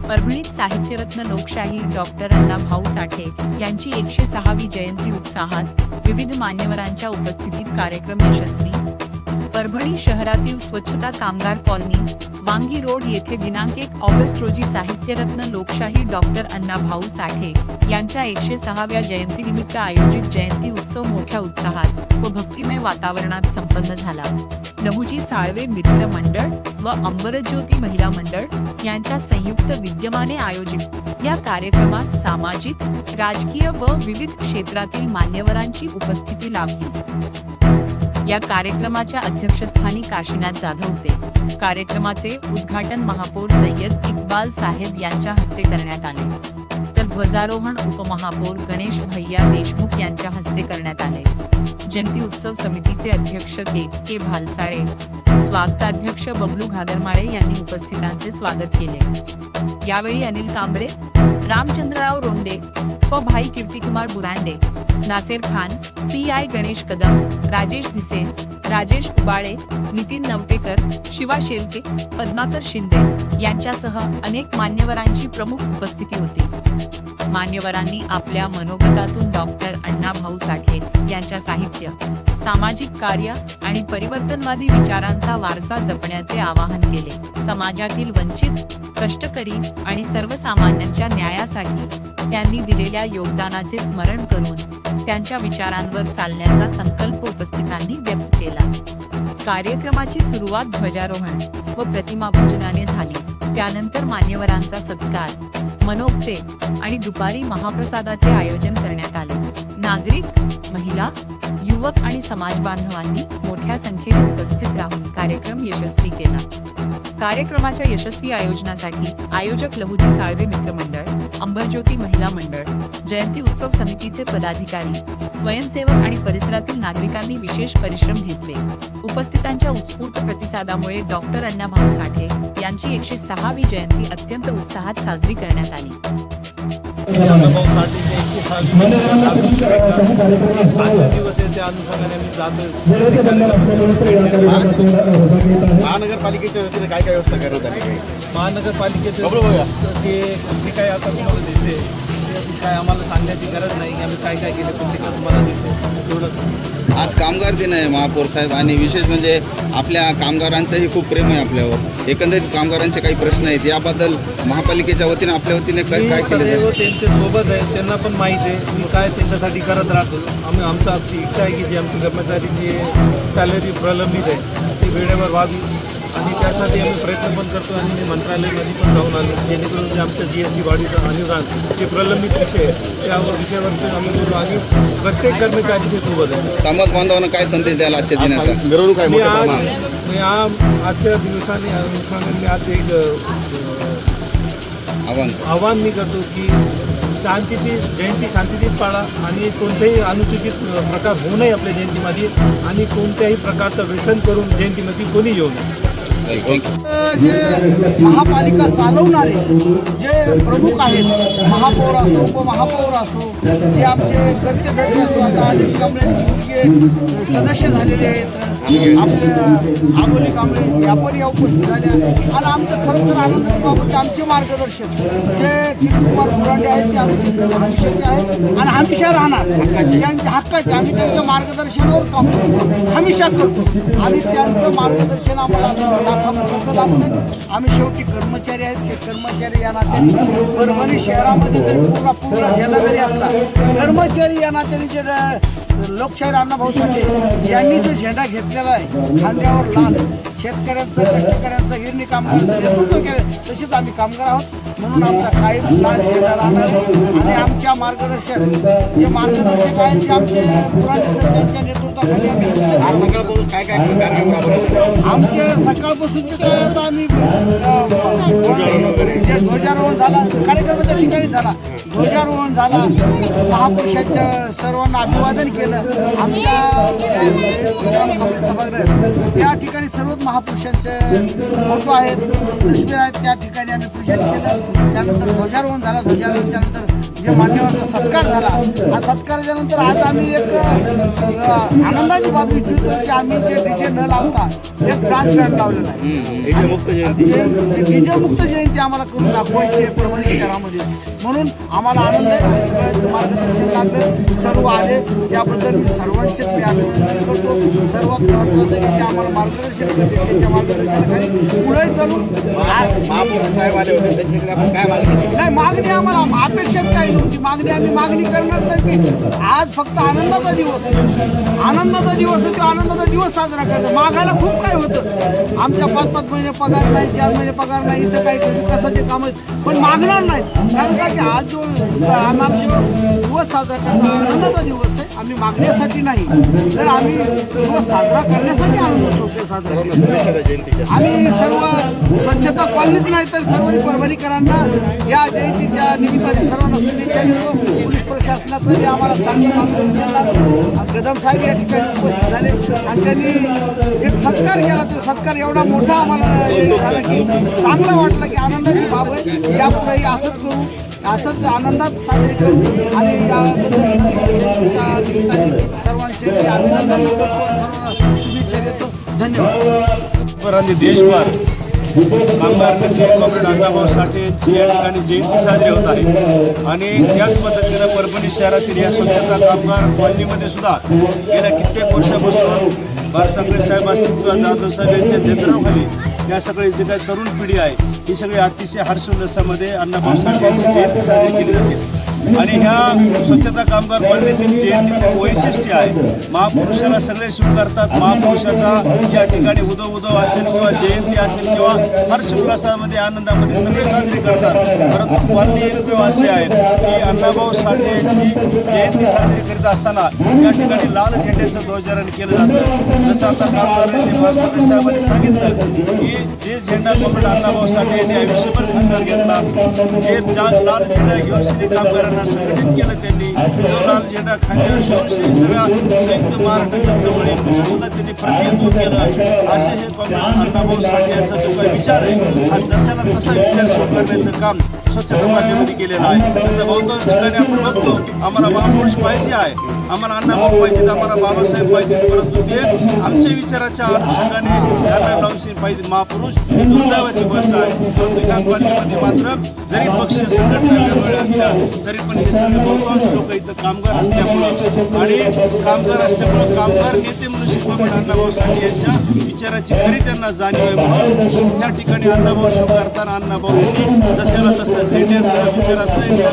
परभणीत साहित्यरत्न लोकशाहीर डॉक्टर अण्णाभाऊ साठे यांची 106वी जयंती उत्साहात, विविध मान्यवरांच्या उपस्थितीत कार्यक्रम यशस्वी. परभणी शहरातील स्वच्छता कामगार कॉलनी, वांगी रोड येथे दिनांक 1 ऑगस्ट रोजी साहित्यरत्न लोकशाहीर डॉक्टर अण्णाभाऊ साठे यांच्या 106व्या जयंतीनिमित्त आयोजित जयंती उत्सव मोठ्या उत्साहात व भक्तिमय वातावरणात संपन्न झाला. लहुजी साळवे मित्र मंडळ व अंबरज्योती महिला मंडळ यांच्या संयुक्त विद्यमाने आयोजित या कार्यक्रमास सामाजिक, राजकीय व विविध क्षेत्रातील मान्यवरांची उपस्थिती लाभली. या कार्यक्रमाच्या अध्यक्षस्थानी काशीनाथ जाधव होते. कार्यक्रमाचे उद्घाटन महापौर सय्यद इक्बाल साहेब यांच्या हस्ते करण्यात आले, तर ध्वजारोहण उपमहापौर गणेश भैया देशमुख यांच्या हस्ते करण्यात आले. जयंती उत्सव समितीचे अध्यक्ष के भालसाळे, स्वागताध्यक्ष बबलू घागरमाळे यांनी उपस्थितांचे स्वागत केले. यावेळी अनिल कांबरे, रामचंद्रराव रोंडे, भाई कीर्तिकुमार बुरांडे, नासेर खान, PI गणेश कदम, राजेश भिसे, राजेश उबाळे, नितीन नवटेकर, शिवा शेलके, पद्माकर शिंदे यांच्यासह अनेक मान्यवरांची प्रमुख उपस्थिती होती. मान्यवरांनी आपल्या मनोगतातून डॉक्टर अण्णाभाऊ साठे यांच्या साहित्य, सामाजिक कार्य आणि परिवर्तनवादी विचारांचा वारसा जपण्याचे आवाहन केले. समाजातील वंचित, कष्टकरी आणि सर्वसामान्यांच्या न्यायासाठी त्यांनी दिलेल्या योगदानाचे स्मरण करून त्यांच्या विचारांवर चालण्याचा संकल्प उपस्थितांनी व्यक्त केला. कार्यक्रमाची सुरुवात ध्वजारोहण व प्रतिमापूजनाने झाली. त्यानंतर मान्यवरांचा सत्कार, मनोक्ते आणि दुपारी महाप्रसादाचे आयोजन करण्यात आले. नागरिक, महिला, युवक आणि समाज बांधवांनी मोठ्या संख्येने उपस्थित राहून कार्यक्रम यशस्वी केला. कार्यक्रमाच्या यशस्वी आयोजनासाठी आयोजक लहुजी साळवे मित्र मंडळ, अंबरज्योती महिला मंडळ, जयंती उत्सव समितीचे पदाधिकारी, स्वयंसेवक आणि परिसरातील नागरिकांनी विशेष परिश्रम घेतले. उपस्थितांच्या उत्स्फूर्त प्रतिसादामुळे डॉक्टर अण्णाभाऊ साठे यांची 106वी जयंती अत्यंत उत्साहात साजरी करण्यात आली. महानगरपालिकेच्या वतीने काय व्यवस्था करण्यात आली? महानगरपालिकेचे ते काय आता तुम्हाला दिसते, काय आम्हाला सांगण्याची गरज नाही. आम्ही काय काय केलं पण तुम्हाला दिसते तेवढंच. आज कामगार दिन आहे महापौर साहेब, आणि विशेष म्हणजे आपल्या कामगारांचंही खूप प्रेम आहे आपल्यावर. एकंदरीत कामगारांचे काही प्रश्न आहेत, याबद्दल महापालिकेच्या वतीने आपल्या वतीने काय केलं जाईल? त्यांच्या सोबत आहे, त्यांना पण माहीत आहे मी काय त्यांच्यासाठी करत राहतो. आमची इच्छा आहे की जे आमची कर्मचारीची सॅलरी प्रलंबित आहे ती वेळेवर व्हावी, आणि त्यासाठी आम्ही प्रयत्न पण करतो. आणि मी मंत्रालयामध्ये पण जाऊन आलो, जेणेकरून जे आमचं GST वाढीचं अनुदान जे प्रलंबित विषय आहे त्यावर विषयावरती आम्ही बोललो आणि प्रत्येक कर्मचारीच्या सोबत आहे. समाज बांधवांना काय संदेश द्याल आजच्या दिनाचा? मिरवणूक आहे मोठ्या प्रमाणात. मी आजच्या दिवसाने मी आज एक आव्हान मी करतो की जयंती शांततेत पाळा आणि कोणतेही अनुचित प्रकार होऊ नये आपल्या जयंतीमध्ये, आणि कोणत्याही प्रकारचं व्यसन करून जयंतीमध्ये कोणी येऊ नये. जे महापालिका चालवणारे जे प्रमुख आहेत, महापौर असो, उपमहापौर असो, जे आमचे कर्ते असो, आता अनिल कांबळेंचे मुलगे सदस्य झालेले आहेत, आपल्या आबोली कांबळे या पण या उपस्थित झाल्या. आणि आमचं खरं तर आनंदाची बाबत आमचे मार्गदर्शक जे कीर्तिकुमार बुरांडे आहेत ते आमचे हमेशाचे आहेत आणि हमेशा राहणार. त्यांच्या हक्काचे आम्ही त्यांच्या मार्गदर्शनावर काम करतो, हमेशा करतो, आणि त्यांचं मार्गदर्शन आम्हाला लाखाचं लागतं. आम्ही शेवटी कर्मचारी आहेत, कर्मचारी या नात्याने परभणी शहरामध्ये जरी पूर्ण झेंडा जरी असला, कर्मचारी या नात्याने जे लोकशाहीर अण्णाभाऊ साठे यांनी जो झेंडा घेतलेला आहे खांद्यावर लाल, शेतकऱ्यांचं, कष्टकऱ्यांचं, गिरणी कामगारांचं नेतृत्व केलं, तसेच आम्ही कामगार आहोत म्हणून आमचा कायम लाल झेंडा राहणार. आणि आमच्या मार्गदर्शक जे मार्गदर्शक आहेत ते आमचे पुराणे त्यांच्या नेतृत्वाखाली आम्ही सकाळपासून काय काय कार्यक्रम राबवले? आमचे सकाळपासूनचे काय आता आम्ही जे ध्वजारोहण झाला, कार्यक्रमाच्या ठिकाणी झाला, ध्वजारोहण झाला, महापुरुषांच्या सर्वांना अभिवादन केलं. आमच्या सभागृह त्या ठिकाणी सर्वच महापुरुषांचे फोटो आहेत, तस्वीर आहेत, त्या ठिकाणी आम्ही पूजन केलं. त्यानंतर ध्वजारोहण झाला. ध्वजारोहणाच्या नंतर जे मान्यवरांचा सत्कार झाला, हा सत्काराच्या नंतर आज आम्ही एक आनंदाची बाब इच्छितो की आम्ही जे डीजे न लावता एक ब्रास बँड लावलेला आहे. मुक्त जयंती डीजे मुक्त जयंती आम्हाला करून दाखवायची आहे परभणी शहरामध्ये, म्हणून आम्हाला आनंद आहे. आणि सगळ्यांचं मार्गदर्शन लागलं, सर्व आले, याबद्दल मी सर्वांचे मी अभिनंदन करतो. सर्वात महत्त्वाचं की जे आम्हाला मार्गदर्शन करते त्याच्या मार्गदर्शनाखाली पुढे चालू. महापौर साहेब आले होते, त्यांच्याकडे आपण काय मागणी? नाही, मागणी आम्हाला अपेक्षाच काही नव्हती. आम्ही मागणी करणार नाही की आज फक्त आनंदाचा दिवस आहे, आनंदाचा दिवस आहे, तो आनंदाचा दिवस साजरा करायचा. मागायला खूप काही होतं, आमच्या 5-5 महिने पगार नाही, 4 महिने पगार नाही, इथं काही कशाचे काम आहेत, पण मागणार नाही. कारण काय की आज जो आम्हाला जो दिवस साजरा करता आनंदाचा दिवस आहे, आम्ही मागण्यासाठी नाही, तर आम्ही दिवस साजरा करण्यासाठी आनंदोत्सव साजरा करतो. आम्ही सर्व स्वच्छता कॉलनीत नाही तर सर्व परभणीकरांना या जयंतीच्या निमित्ताने सर्वांना शुभेच्छा देतो. पोलीस प्रशासनाचं जे आम्हाला चांगलं मार्गदर्शन लागलं, कदम साहेब या ठिकाणी उपस्थित झाले आणि त्यांनी एक सत्कार केला. तो सत्कार एवढा मोठा आम्हाला झाला की चांगलं वाटलं की आनंदाची बाब आहे. यापुढेही असंच करू, असंच आनंदात साजरे करू आणि या निमित्ताने सर्वांचे मी अभिनंदन करतो, सर्वांना शुभेच्छा देतो. धन्यवाद. आणि देशभर कामगार नेते कॉम्रेड अण्णाभाऊ साठे या ठिकाणी जयंती साजरी होत आहे. आणि त्याच पद्धतीनं परभणी शहरातील या स्वच्छता कामगार कॉलनीमध्ये सुद्धा गेल्या कित्येक वर्षापासून बाळासाहेब साहेब असतील किंवा जाधव साहेब यांच्या नेतृत्वाखाली या सगळी जी काही तरुण पिढी आहे ही सगळी अतिशय हर्षोल्लासामध्ये अण्णाभाऊ साठे यांची जयंती साजरी केली जाते. आणि ह्या स्वच्छता कामगार कॉलनीतील जयंतीचे वैशिष्ट्य आहे, महापुरुषाला सगळे स्वीकारतात. महापुरुषाचा या ठिकाणी उदव असेल किंवा जयंती असेल किंवा हर्षोल्लासामध्ये आनंदामध्ये सगळे साजरे करतात. परंतु कॉलनी एक असे आहेत की अण्णाभाऊ साठे यांची जयंती साजरी करीत असताना या ठिकाणी लाल झेंड्याचं ध्वजारोहण केलं जातं. जसं आता कामगार नेते बाळासाहेब साहेबांनी सांगितलं की जे झेंडा कॉम्रेड अण्णाभाऊ साठे यांनी आयुष्यभर खांद्यावर घेतला, जे लाल झेंडा घेऊन श्री कामगारांना संघटित केलं, त्यांनी जो लाल झेंडा खांद्यावर घेऊन सगळ्या संयुक्त महाराष्ट्राच्या चळवळीचं सुद्धा त्यांनी प्रतिनिधित्व केलं. असे हे कॉम्रेड अण्णाभाऊ साठे यांचा जो काही विचार आहे आणि जसाला तसा विचार स्वीकारण्याचं काम स्वच्छता कॉलनीमध्ये केलेलं आहे. तसं बहुतांश ठिकाणी आपण बघतो आम्हाला महापुरुष पाहिजे आहे, आम्हाला अण्णाभाऊ पाहिजेत, आम्हाला बाबासाहेब पाहिजेत, परंतु ते आमच्या विचाराच्या अनुषंगाने ध्यानाला लावून पाहिजे महापुरुष ही दुर्दैवाची गोष्ट आहे. परंतु या कॉलनीमध्ये मात्र जरी पक्षीय संघटना वेगवेगळ्या असल्या तरी पण हे सगळे बहुतांश लोक इथं कामगार असल्यामुळं आणि कामगार असल्यामुळं कामगार नेते म्हणून शिवबाबा अण्णाभाऊ साठे यांच्या विचाराची खरी त्यांना जाणीव आहे. म्हणून या ठिकाणी अण्णाभाऊ स्वीकारताना अण्णाभाऊंनी जशाला तसा झेंड्यासह विचारासह या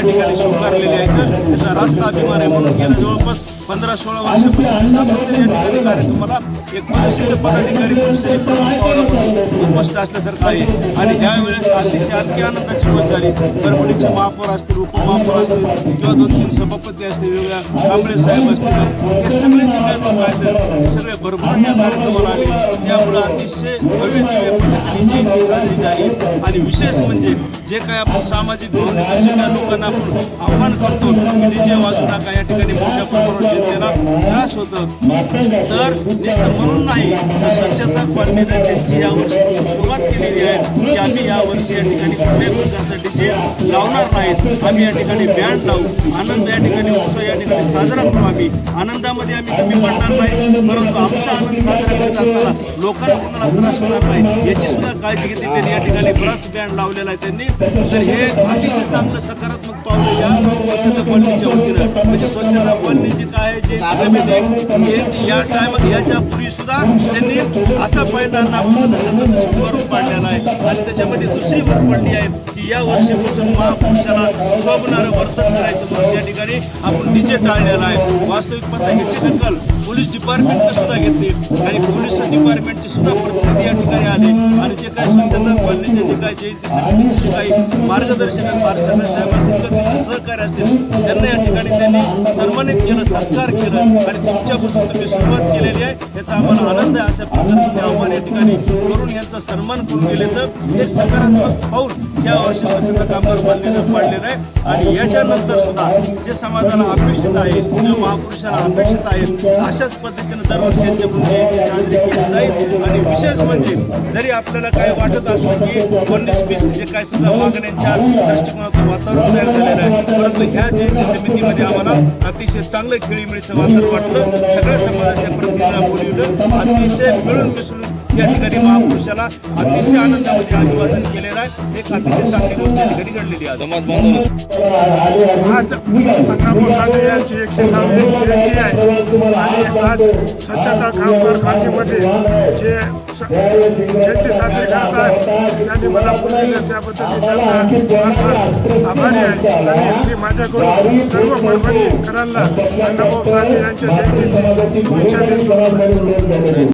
ठिकाणी स्वीकारलेले आहेत. त्याचा रास्त अभिमान आहे. म्हणून गेल्या जवळपास 15-16 वर्षापासून सातत्याने या ठिकाणी कार्यक्रमाला एक पदसिद्ध पदाधिकारी उपस्थित असल्यासारखं आहे. आणि त्यावेळेस अतिशय आणखी आनंदाची गोष्ट झाली. परभणीचे महापौर असतील, उपमहापौर असतील किंवा 2-3 सभापती असतील, वेगवेगळ्या कांबळे साहेब असतील, हे सगळे जे काही लोक आहेत हे सगळे भरभरून या कार्यक्रमाला आले. त्यामुळं अतिशय भव्य पद्धतीने जयंती साजरी झाली. आणि विशेष म्हणजे जे काही आपण सामाजिक भावनेच्या लोकांना आपण आव्हान करतो की डीजे वाजू नका, या ठिकाणी मोठ्या प्रमाणावर जनतेला त्रास होतं, तर नुसतं म्हणून नाही, स्वच्छता कॉलनीने त्यांची यावर्षी सुरुवात केलेली आहे की आम्ही यावर्षी या ठिकाणी कुठल्याही प्रकारचा डीजे लावणार नाहीत. आम्ही या ठिकाणी बँड लावू, आनंद या ठिकाणी उत्सव या ठिकाणी साजरा करू. आम्ही आनंदामध्ये आम्ही कमी पडणार नाही, परंतु आमचा आनंद साजरा करत असताना लोकांना कोणाला त्रास होणार नाही याची सुद्धा काळजी घेतली. त्यांनी या ठिकाणी ब्रास बँड लावलेला आहे त्यांनी. तर हे अतिशय चांगलं सकारात्मक पावलं या स्वच्छता कॉलनीच्या वतीनं, म्हणजे स्वच्छता कॉलनीची काय जे या टायमात याच्या पूर्वी सुद्धा त्यांनी असा पहिला नागपूर स्वरूप पाडलेला आहे. आणि त्याच्यामध्ये दुसरी भर पडली आहे की या वर्षीपासून महापुरुषाला शोभणारं वर्तन करायचं म्हणून या ठिकाणी आपण डीजे टाळलेला आहे. वास्तविक पाहता ह्याची दखल पोलीस डिपार्टमेंटने सुद्धा घेतली आणि पोलीस डिपार्टमेंटचे सुद्धा प्रतिनिधी या ठिकाणी आले. आणि जे काही स्वच्छता कॉलनीचे जे काही जयंती समितीचे जे काही मार्गदर्शन बाळासाहेब साहेब असतील किंवा त्यांचे सहकारी असतील त्यांना या ठिकाणी त्यांनी सन्मानित केलं, सत्कार केलं. आणि तुमच्यापासून तुम्ही सुरुवात केलेली आहे याचा आम्हाला आनंद आहे. अशा पद्धतीने आव्हान या ठिकाणी करून यांचा सन्मान करून गेले तर एक सकारात्मक पाऊल या वर्षी स्वच्छता कामगार कॉलनीनं पाडलेलं आहे. आणि याच्यानंतर सुद्धा जे समाजाला अपेक्षित आहे, जे महापुरुषाला अपेक्षित आहे, अशाच पद्धतीनं दरवर्षी यांच्याकडून जयंती साजरी केली जाईल. आणि विशेष म्हणजे जरी आपल्याला काही वाटत असो की 19-20 जे काही सुद्धा मागण्यांच्या दृष्टिकोनातून वातावरण तयार झालेलं आहे. परंतु ह्या जयंती समितीमध्ये आम्हाला अतिशय चांगलं खेळीमेळीचं वातावरण वाटलं. सगळ्या समाजाच्या प्रतिनिधींना बोलवलं. अतिशय मिळून मिसळून या ठिकाणी महापुरुषाला अतिशय आनंदामध्ये अभिवादन केलेलं आहे. एक अतिशय चांगली गोष्ट या ठिकाणी घडलेली आहे. समाज बांधव आज अण्णाभाऊ साठे यांची 106वी जयंती आहे आणि आज स्वच्छता कामगार खात्यामध्ये जे जयंती साजरी करत आहेत त्यांनी मला बोलवले त्याबद्दल मी त्यांचा आभारी आहे. आणि मी माझ्याकडून सर्व परभणीकरांना अण्णाभाऊ साठे यांच्या जयंतीची शुभेच्छा देतो.